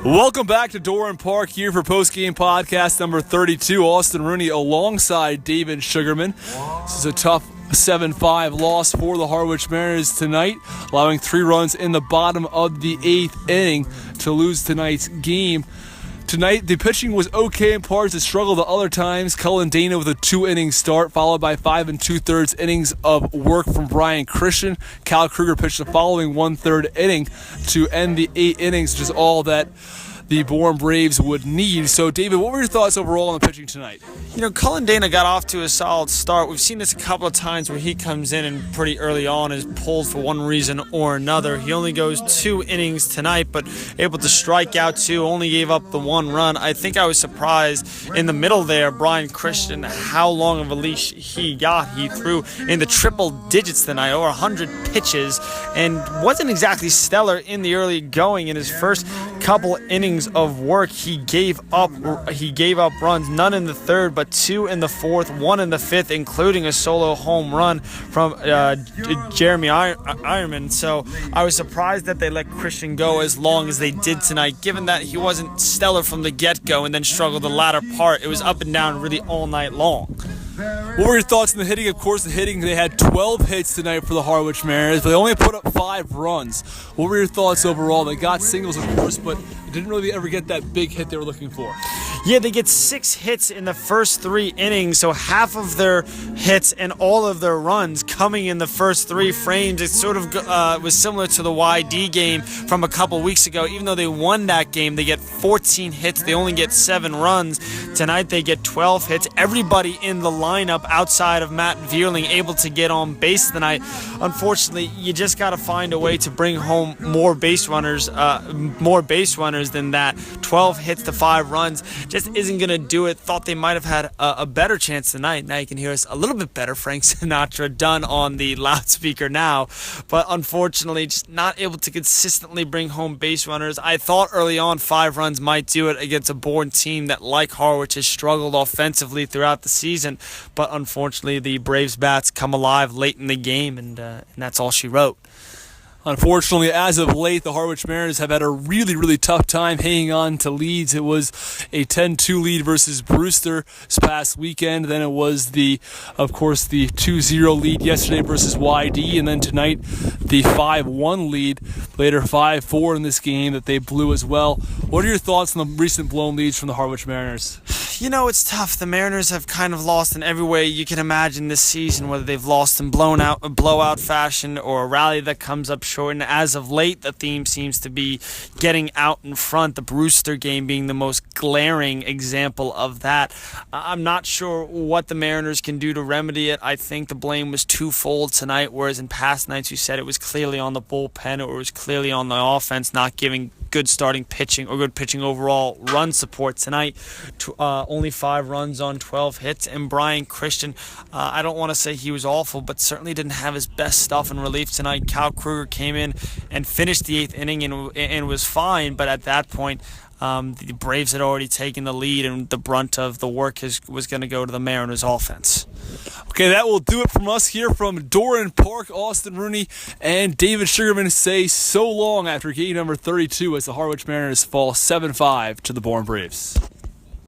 Welcome back to Bourne Park here for Postgame podcast number 32. Austin Rooney alongside David Sugarman. This is a tough 7-5 loss for the Harwich Mariners tonight, allowing 3 runs in the bottom of the 8th inning to lose tonight's game. Tonight, the pitching was okay in parts. It struggled at other times. Cullen Dana with a 2-inning start, followed by 5 2/3 innings of work from Brian Christian. Cal Kruger pitched the following 1/3 inning to end the 8 innings, which is all that the Bourne Braves would need. So, David, what were your thoughts overall on the pitching tonight? Cullen Dana got off to a solid start. We've seen this a couple of times where he comes in and pretty early on is pulled for one reason or another. He only goes 2 innings tonight, but able to strike out 2, only gave up the 1 run. I think I was surprised in the middle there, Brian Christian, how long of a leash he got. He threw in the triple digits tonight, over 100 pitches, and wasn't exactly stellar in the early going. In his first couple innings of work, he gave up runs, none in the 3rd, but 2 in the 4th, 1 in the 5th, including a solo home run from Jeremy Ironman. So I was surprised that they let Christian go as long as they did tonight, given that he wasn't stellar from the get-go and then struggled the latter part. It was up and down really all night long. What were your thoughts on the hitting? Of course, the hitting, they had 12 hits tonight for the Harwich Mariners, but they only put up 5 runs. What were your thoughts overall? They got singles, of course, but didn't really ever get that big hit they were looking for. Yeah, they get 6 hits in the first 3 innings, so half of their hits and all of their runs coming in the first 3 frames. It sort of was similar to the YD game from a couple weeks ago. Even though they won that game, they get 14 hits. They only get 7 runs. Tonight they get 12 hits. Everybody in the lineup outside of Matt Vierling able to get on base tonight. Unfortunately, you just got to find a way to bring home more base runners than that. 12 hits to 5 runs just isn't going to do it. Thought they might have had a better chance tonight. Now you can hear us a little bit better. Frank Sinatra done on the loudspeaker now. But unfortunately, just not able to consistently bring home base runners. I thought early on 5 runs might do it against a Bourne team that, like Harwich, has struggled offensively throughout the season. But unfortunately, the Braves bats come alive late in the game, and that's all she wrote. Unfortunately, as of late, the Harwich Mariners have had a really, really tough time hanging on to leads. It was a 10-2 lead versus Brewster this past weekend. Then it was of course, the 2-0 lead yesterday versus YD. And then tonight, the 5-1 lead. Later, 5-4 in this game that they blew as well. What are your thoughts on the recent blown leads from the Harwich Mariners? It's tough. The Mariners have kind of lost in every way you can imagine this season, whether they've lost in blowout fashion or a rally that comes up short. And as of late, the theme seems to be getting out in front, the Brewster game being the most glaring example of that. I'm not sure what the Mariners can do to remedy it. I think the blame was twofold tonight, whereas in past nights you said it was clearly on the bullpen or it was clearly on the offense not giving good starting pitching or good pitching overall run support. Tonight, only 5 runs on 12 hits, and Brian Christian, I don't want to say he was awful, but certainly didn't have his best stuff in relief tonight. Cal Kruger came in and finished the 8th inning and was fine, but at that point, the Braves had already taken the lead, and the brunt of the work was going to go to the Mariners offense. Okay, that will do it from us here from Bourne Park. Austin Rooney and David Sugarman say so long after game number 32 as the Harwich Mariners fall 7-5 to the Bourne Braves.